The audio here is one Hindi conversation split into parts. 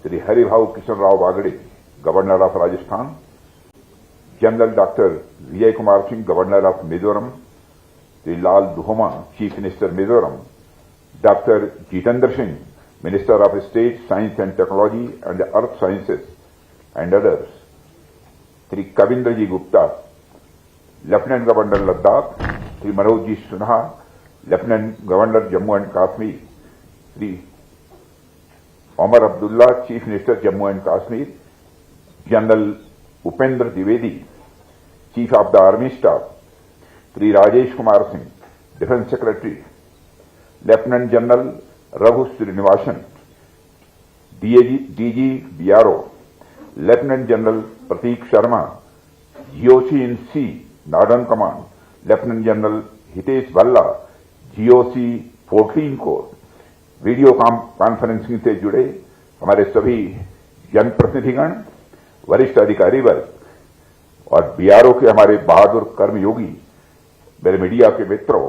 Shri Haribhau Kishan Rao Bagade, governor of Rajasthan, general doctor Vijay Kumar Singh, governor of Mizoram, Shri Lal Duhoma, chief minister Mizoram, doctor Jitendra Singh, minister of state science and technology and earth sciences and others, Shri Kavindra ji Gupta, lieutenant governor Ladakh, Shri Manoj ji Sinha, lieutenant governor Jammu and Kashmir, Shri Omar Abdullah, chief minister Jammu and Kashmir, general Upendra Dwivedi, chief of the army staff, Shri Rajesh Kumar Singh, defence secretary, lieutenant general Raghu Srinivasan, DG BRO, lieutenant general Prateek Sharma, GOC in C northern command, lieutenant general Hitesh Bhalla, GOC 14 corps, video conferencing से जुड़े हमारे सभी जनप्रतिनिधिगण, वरिष्ठ अधिकारी वर्ग और बीआरओ के हमारे बहादुर कर्मयोगी, मेरे मीडिया के मित्रों,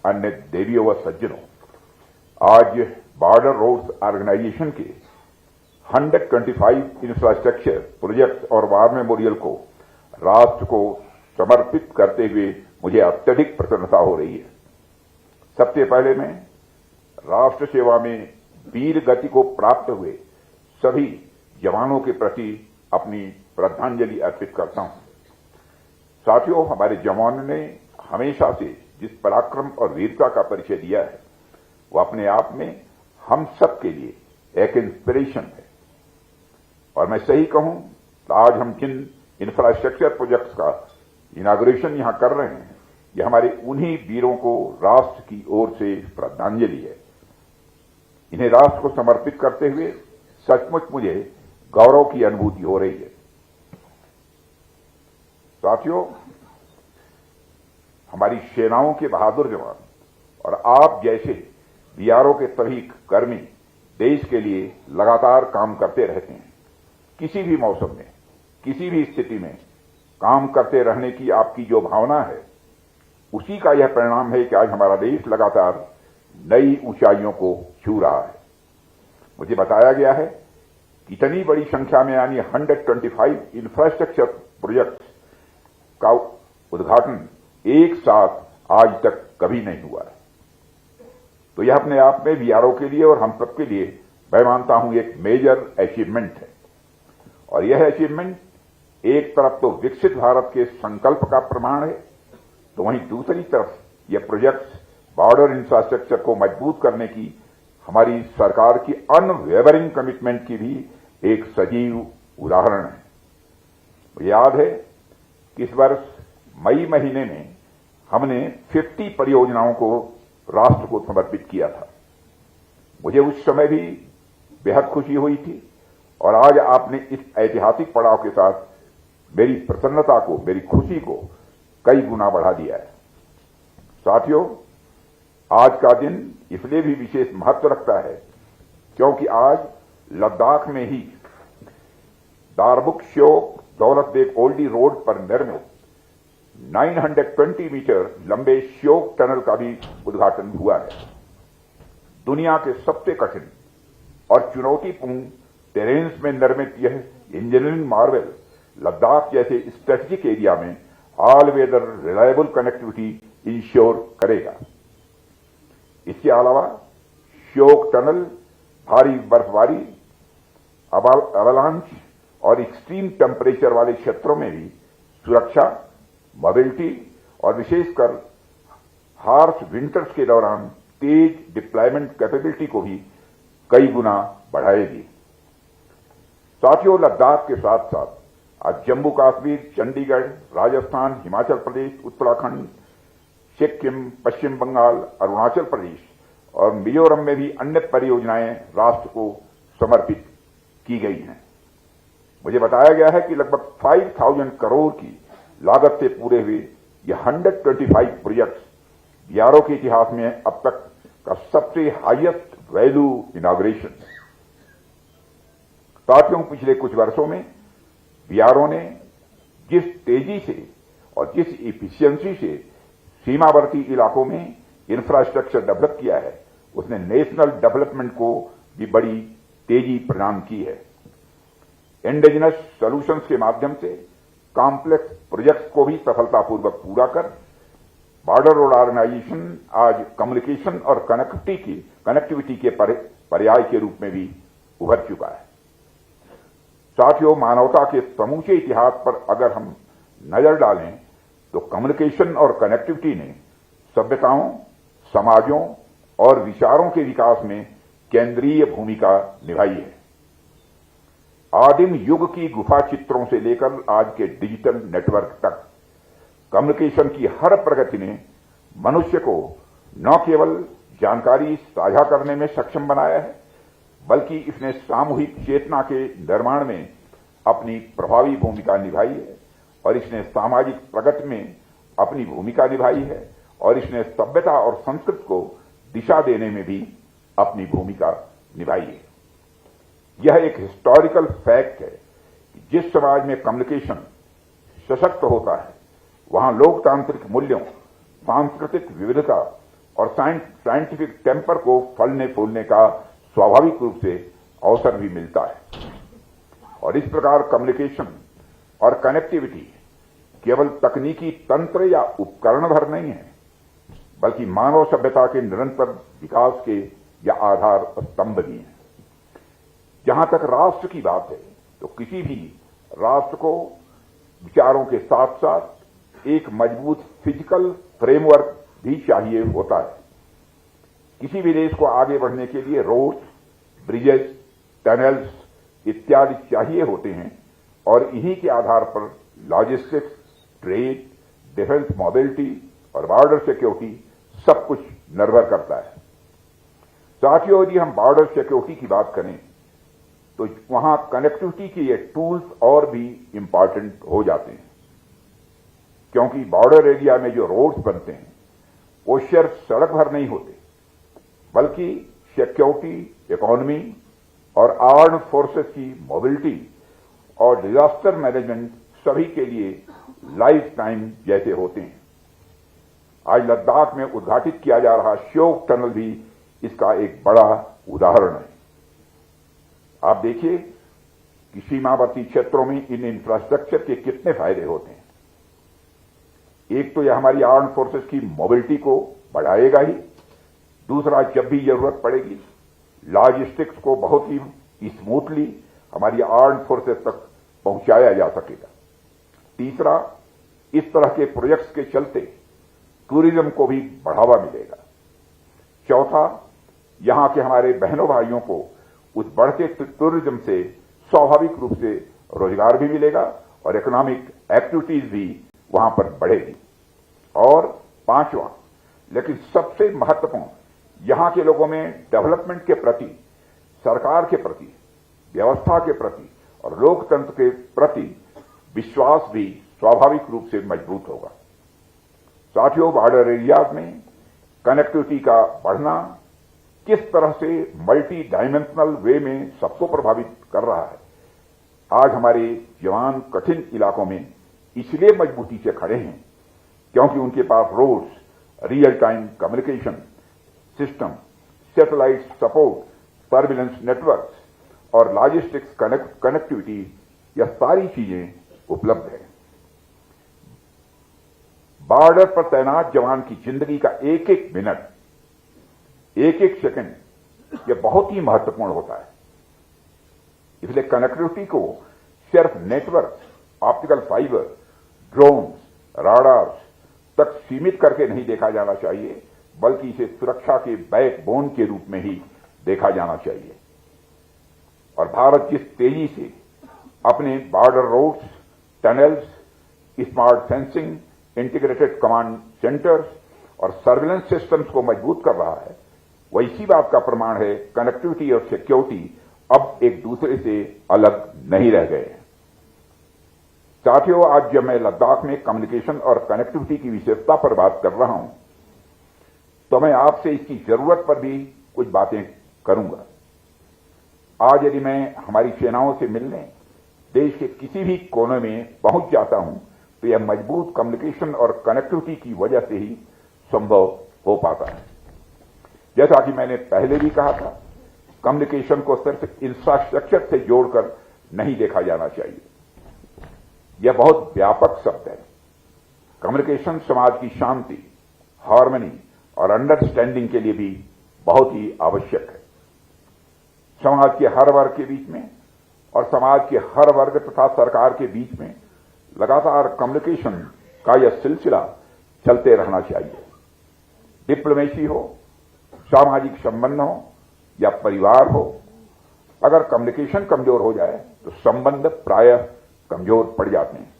अन्य देवियों व सज्जनों, आज बॉर्डर रोड्स ऑर्गेनाइजेशन के 125 इंफ्रास्ट्रक्चर प्रोजेक्ट और वार मेमोरियल को राष्ट्र को समर्पित करते हुए मुझे अत्यधिक प्रसन्नता हो रही है। सबसे पहले मैं राष्ट्र सेवा में वीर गति को प्राप्त हुए सभी जवानों के प्रति अपनी श्रद्धांजलि अर्पित करता हूं। साथियों, हमारे जवानों ने हमेशा से जिस पराक्रम और वीरता का परिचय दिया है, वो अपने आप में हम सब के लिए एक इंस्पिरेशन है। और मैं सही कहूं तो आज हम जिन इंफ्रास्ट्रक्चर प्रोजेक्ट्स का इनाग्रेशन यहां कर रहे हैं, ये हमारे उन्हीं वीरों को राष्ट्र की ओर से श्रद्धांजलि है। इन्हें राष्ट्र को समर्पित करते हुए सचमुच मुझे गौरव की अनुभूति हो रही है। साथियों, हमारी सेनाओं के बहादुर जवान और आप जैसे बीआरओ के सभी कर्मी देश के लिए लगातार काम करते रहते हैं। किसी भी मौसम में, किसी भी स्थिति में काम करते रहने की आपकी जो भावना है, उसी का यह परिणाम है कि आज हमारा देश लगातार नई ऊंचाइयों को छू रहा है। मुझे बताया गया है कि इतनी बड़ी संख्या में यानी 125 इंफ्रास्ट्रक्चर प्रोजेक्ट्स का उद्घाटन एक साथ आज तक कभी नहीं हुआ है। तो यह अपने आप में बीआरओ के लिए और हम सबके लिए मैं मानता हूं एक मेजर अचीवमेंट है। और यह अचीवमेंट एक तरफ तो विकसित भारत के संकल्प का प्रमाण है, तो वहीं दूसरी तरफ यह प्रोजेक्ट्स बॉर्डर इंफ्रास्ट्रक्चर को मजबूत करने की हमारी सरकार की अनवेवरिंग कमिटमेंट की भी एक सजीव उदाहरण है। मुझे याद है कि इस वर्ष मई महीने में हमने 50 परियोजनाओं को राष्ट्र को समर्पित किया था। मुझे उस समय भी बेहद खुशी हुई थी और आज आपने इस ऐतिहासिक पड़ाव के साथ मेरी प्रसन्नता को, मेरी खुशी को कई गुना बढ़ा दिया है। साथियों, आज का दिन इसलिए भी विशेष महत्व रखता है क्योंकि आज लद्दाख में ही दारबुक श्योक दौलत बेग ओल्डी रोड पर निर्मित 920 मीटर लंबे श्योक टनल का भी उद्घाटन हुआ है। दुनिया के सबसे कठिन और चुनौतीपूर्ण टेरेन्स में निर्मित यह इंजीनियरिंग मार्वल लद्दाख जैसे स्ट्रेटेजिक एरिया में all weather reliable connectivity ensure करेगा। इसके अलावा श्योक टनल भारी बर्फबारी, अवलांच और एक्सट्रीम टेम्परेचर वाले क्षेत्रों में भी सुरक्षा, मोबिलिटी और विशेषकर हार्श विंटर्स के दौरान तेज डिप्लॉयमेंट कैपेबिलिटी को भी कई गुना बढ़ाएगी। साथियों, लद्दाख के साथ साथ आज जम्मू कश्मीर, चंडीगढ़, राजस्थान, हिमाचल प्रदेश, उत्तराखंड, सिक्किम, पश्चिम बंगाल, अरुणाचल प्रदेश और मिजोरम में भी अन्य परियोजनाएं राष्ट्र को समर्पित की गई हैं। मुझे बताया गया है कि लगभग 5000 करोड़ की लागत से पूरे हुए ये 125 प्रोजेक्ट्स बीआरओ के इतिहास में अब तक का सबसे हाईएस्ट वैल्यू इनॉग्रेशन है। साथियों, पिछले कुछ वर्षों में बीआरओ ने जिस तेजी से और जिस इफिशियंसी से सीमावर्ती इलाकों में इंफ्रास्ट्रक्चर डेवलप किया है, उसने नेशनल डेवलपमेंट को भी बड़ी तेजी प्रदान की है। इंडिजिनस सॉल्यूशंस के माध्यम से कॉम्प्लेक्स प्रोजेक्ट्स को भी सफलतापूर्वक पूरा कर बॉर्डर रोड ऑर्गेनाइजेशन आज कम्युनिकेशन और कनेक्टिविटी के पर्याय के रूप में भी उभर चुका है। साथियों, मानवता के समूचे इतिहास पर अगर हम नजर डालें तो कम्युनिकेशन और कनेक्टिविटी ने सभ्यताओं, समाजों और विचारों के विकास में केंद्रीय भूमिका निभाई है। आदिम युग की गुफा चित्रों से लेकर आज के डिजिटल नेटवर्क तक कम्युनिकेशन की हर प्रगति ने मनुष्य को न केवल जानकारी साझा करने में सक्षम बनाया है, बल्कि इसने सामूहिक चेतना के निर्माण में अपनी प्रभावी भूमिका निभाई है और इसने सामाजिक प्रगति में अपनी भूमिका निभाई है और इसने सभ्यता और संस्कृति को दिशा देने में भी अपनी भूमिका निभाई है। यह एक हिस्टोरिकल फैक्ट है कि जिस समाज में कम्युनिकेशन सशक्त होता है, वहां लोकतांत्रिक मूल्यों, सांस्कृतिक विविधता और साइंटिफिक टेम्पर को फलने फूलने का स्वाभाविक रूप से अवसर भी मिलता है। और इस प्रकार कम्युनिकेशन और कनेक्टिविटी केवल तकनीकी तंत्र या उपकरण भर नहीं है, बल्कि मानव सभ्यता के निरंतर विकास के या आधार स्तंभ भी हैं। जहां तक राष्ट्र की बात है, तो किसी भी राष्ट्र को विचारों के साथ साथ एक मजबूत फिजिकल फ्रेमवर्क भी चाहिए होता है। किसी भी देश को आगे बढ़ने के लिए रोड्स, ब्रिजेस, टनल्स इत्यादि चाहिए होते हैं और इन्हीं के आधार पर लॉजिस्टिक्स, ट्रेड, डिफेंस मोबिलिटी और बॉर्डर सिक्योरिटी सब कुछ निर्भर करता है। साथियों, यदि हम बॉर्डर सिक्योरिटी की बात करें तो वहां कनेक्टिविटी के ये टूल्स और भी इंपॉर्टेंट हो जाते हैं, क्योंकि बॉर्डर एरिया में जो रोड्स बनते हैं वो सिर्फ सड़क भर नहीं होते, बल्कि सिक्योरिटी, इकोनॉमी और आर्म्ड फोर्सेस की मोबिलिटी और डिजास्टर मैनेजमेंट सभी के लिए लाइफ टाइम जैसे होते हैं। आज लद्दाख में उद्घाटित किया जा रहा श्योक टनल भी इसका एक बड़ा उदाहरण है। आप देखिए कि सीमावर्ती क्षेत्रों में इन इंफ्रास्ट्रक्चर के कितने फायदे होते हैं। एक तो यह हमारी आर्म्ड फोर्सेस की मोबिलिटी को बढ़ाएगा ही, दूसरा जब भी जरूरत पड़ेगी लॉजिस्टिक्स को बहुत ही स्मूथली हमारी आर्म्ड फोर्सेस तक पहुंचाया जा सकेगा। तीसरा, इस तरह के प्रोजेक्ट्स के चलते टूरिज्म को भी बढ़ावा मिलेगा। चौथा, यहां के हमारे बहनों भाइयों को उस बढ़ते टूरिज्म से स्वाभाविक रूप से रोजगार भी मिलेगा और इकोनॉमिक एक्टिविटीज भी वहां पर बढ़ेगी। और पांचवा, लेकिन सबसे महत्वपूर्ण, यहां के लोगों में डेवलपमेंट के प्रति, सरकार के प्रति, व्यवस्था के प्रति और लोकतंत्र के प्रति विश्वास भी स्वाभाविक रूप से मजबूत होगा। साथियों, बॉर्डर एरियाज में कनेक्टिविटी का बढ़ना किस तरह से मल्टी डायमेंशनल वे में सबको प्रभावित कर रहा है। आज हमारे जवान कठिन इलाकों में इसलिए मजबूती से खड़े हैं क्योंकि उनके पास roads, real time communication system, satellite support, surveillance networks और लॉजिस्टिक्स कनेक्टिविटी, यह सारी चीजें उपलब्ध है। बॉर्डर पर तैनात जवान की जिंदगी का एक एक मिनट, एक एक सेकंड यह बहुत ही महत्वपूर्ण होता है। इसलिए कनेक्टिविटी को सिर्फ नेटवर्क, ऑप्टिकल फाइबर, ड्रोन्स, राडार्स तक सीमित करके नहीं देखा जाना चाहिए, बल्कि इसे सुरक्षा के बैकबोन के रूप में ही देखा जाना चाहिए। और भारत जिस तेजी से अपने border roads, tunnels, smart fencing, integrated command centres और सर्विलेंस सिस्टम्स को मजबूत कर रहा है, वह इसी बात का प्रमाण है कनेक्टिविटी और सिक्योरिटी अब एक दूसरे से अलग नहीं रह गए। साथियों, आज जब मैं लद्दाख में कम्युनिकेशन और कनेक्टिविटी की विशेषता पर बात कर रहा हूं, तो मैं आपसे इसकी जरूरत पर भी कुछ बातें करूंगा। आज यदि मैं हमारी सेनाओं से मिलने देश के किसी भी कोने में पहुंच जाता हूं, तो यह मजबूत कम्युनिकेशन और कनेक्टिविटी की वजह से ही संभव हो पाता है। जैसा कि मैंने पहले भी कहा था, कम्युनिकेशन को सिर्फ इंफ्रास्ट्रक्चर से जोड़कर नहीं देखा जाना चाहिए। यह बहुत व्यापक शब्द है। कम्युनिकेशन समाज की शांति, हार्मनी और अंडरस्टैंडिंग के लिए भी बहुत ही आवश्यक है। समाज के हर वर्ग के बीच में और समाज के हर वर्ग तथा सरकार के बीच में लगातार कम्युनिकेशन का यह सिलसिला चलते रहना चाहिए। डिप्लोमेसी हो, सामाजिक संबंध हो या परिवार हो, अगर कम्युनिकेशन कमजोर हो जाए तो संबंध प्रायः कमजोर पड़ जाते हैं।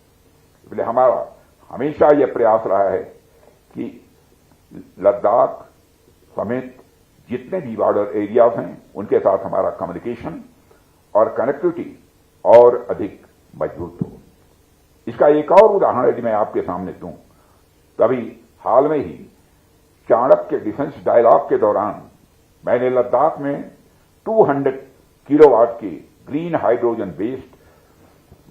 इसलिए हमारा हमेशा यह प्रयास रहा है कि लद्दाख समेत जितने भी बॉर्डर एरियाज हैं उनके साथ हमारा कम्युनिकेशन और कनेक्टिविटी और अधिक मजबूत हो। इसका एक और उदाहरण यदि मैं आपके सामने दूं, तभी हाल में ही चाणक्य डिफेंस डायलॉग के दौरान मैंने लद्दाख में 200 किलोवाट के green hydrogen based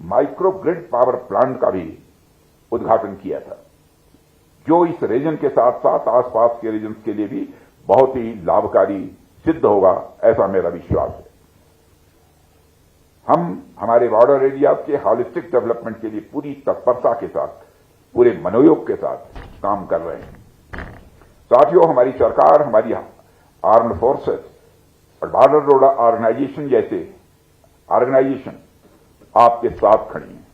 microgrid power plant का भी उद्घाटन किया था, जो इस रीजन के साथ साथ आसपास के रीजन के लिए भी बहुत ही लाभकारी सिद्ध होगा, ऐसा मेरा विश्वास है। हम हमारे बॉर्डर एरिया के हॉलिस्टिक डेवलपमेंट के लिए पूरी तत्परता के साथ, पूरे मनोयोग के साथ काम कर रहे हैं। साथियों, हमारी सरकार, हमारी आर्म्ड फोर्सेस और बॉर्डर रोड ऑर्गेनाइजेशन जैसे ऑर्गेनाइजेशन आपके साथ खड़ी हैं,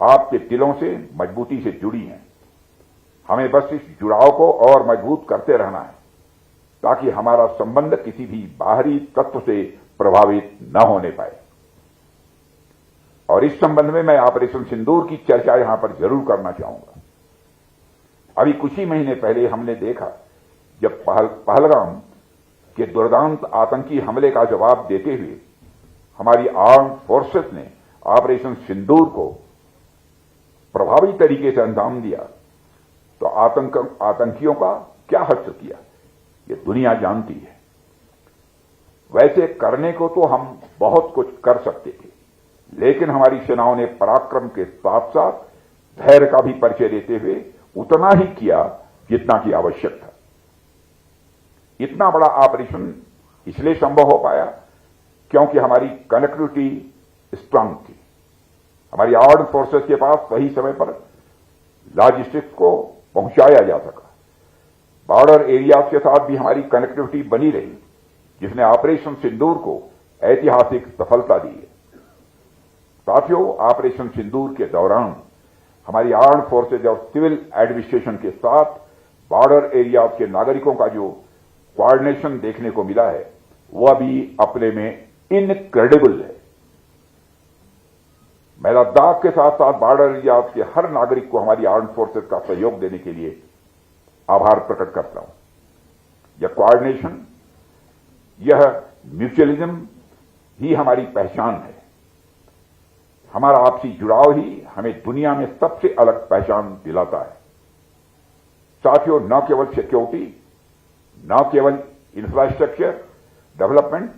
आपके दिलों से मजबूती से जुड़ी हैं। हमें बस इस जुड़ाव को और मजबूत करते रहना है ताकि हमारा संबंध किसी भी बाहरी तत्व से प्रभावित न होने पाए। और इस संबंध में मैं ऑपरेशन सिंदूर की चर्चा यहां पर जरूर करना चाहूंगा। अभी कुछ ही महीने पहले हमने देखा जब पहलगाम के दुर्दांत आतंकी हमले का जवाब देते हुए हमारी आर्म्ड फोर्सेस ने ऑपरेशन सिंदूर को प्रभावी तरीके से अंजाम दिया, तो आतंकियों का क्या हश्र किया ये दुनिया जानती है। वैसे करने को तो हम बहुत कुछ कर सकते थे, लेकिन हमारी सेनाओं ने पराक्रम के साथ साथ धैर्य का भी परिचय देते हुए उतना ही किया जितना कि आवश्यक था। इतना बड़ा ऑपरेशन इसलिए संभव हो पाया क्योंकि हमारी कनेक्टिविटी स्ट्रांग थी। हमारी आर्म्ड फोर्सेस के पास सही समय पर लॉजिस्टिक्स को पहुंचाया जा सका। बॉर्डर एरियाज के साथ भी हमारी कनेक्टिविटी बनी रही, जिसने ऑपरेशन सिंदूर को ऐतिहासिक सफलता दी है। साथियों, ऑपरेशन सिंदूर के दौरान हमारी आर्म्ड फोर्सेज और सिविल एडमिनिस्ट्रेशन के साथ बॉर्डर एरियाज के नागरिकों का जो कोऑर्डिनेशन देखने को मिला है वह भी अपने में इनक्रेडिबल है। मैं लद्दाख के साथ साथ बॉर्डर एरियाज के हर नागरिक को हमारी आर्म्ड फोर्सेज का सहयोग देने के लिए आभार प्रकट करता हूं। यह कोऑर्डिनेशन, यह म्यूचुअलिज्म ही हमारी पहचान है। हमारा आपसी जुड़ाव ही हमें दुनिया में सबसे अलग पहचान दिलाता है। साथियों, न केवल सिक्योरिटी, न केवल इंफ्रास्ट्रक्चर डेवलपमेंट,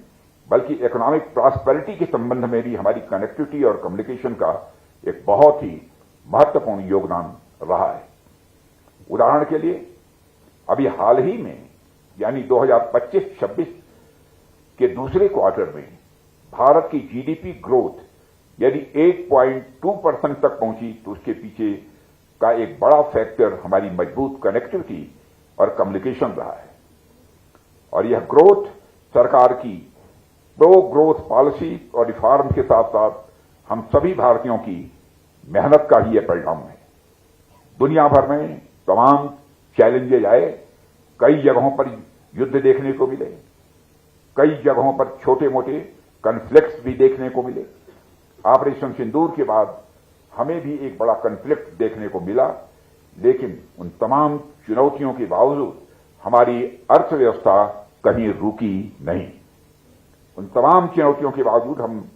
बल्कि इकोनॉमिक प्रॉस्पेरिटी के संबंध में भी हमारी कनेक्टिविटी और कम्युनिकेशन का एक बहुत ही महत्वपूर्ण योगदान रहा है। उदाहरण के लिए अभी हाल ही में यानी 2025-26 के दूसरे क्वार्टर में भारत की जीडीपी ग्रोथ यदि 8.2% तक पहुंची तो उसके पीछे का एक बड़ा फैक्टर हमारी मजबूत कनेक्टिविटी और कम्युनिकेशन रहा है। और यह ग्रोथ सरकार की प्रो ग्रोथ पॉलिसी और रिफॉर्म के साथ साथ हम सभी भारतीयों की मेहनत का ही यह परिणाम है। दुनिया भर में तमाम चैलेंजेज आए, कई जगहों पर युद्ध देखने को मिले, कई जगहों पर छोटे मोटे कन्फ्लिक्ट्स भी देखने को मिले। ऑपरेशन सिंदूर के बाद हमें भी एक बड़ा कन्फ्लिक्ट देखने को मिला, लेकिन उन तमाम चुनौतियों के बावजूद हमारी अर्थव्यवस्था कहीं रुकी नहीं। उन तमाम चुनौतियों के बावजूद हम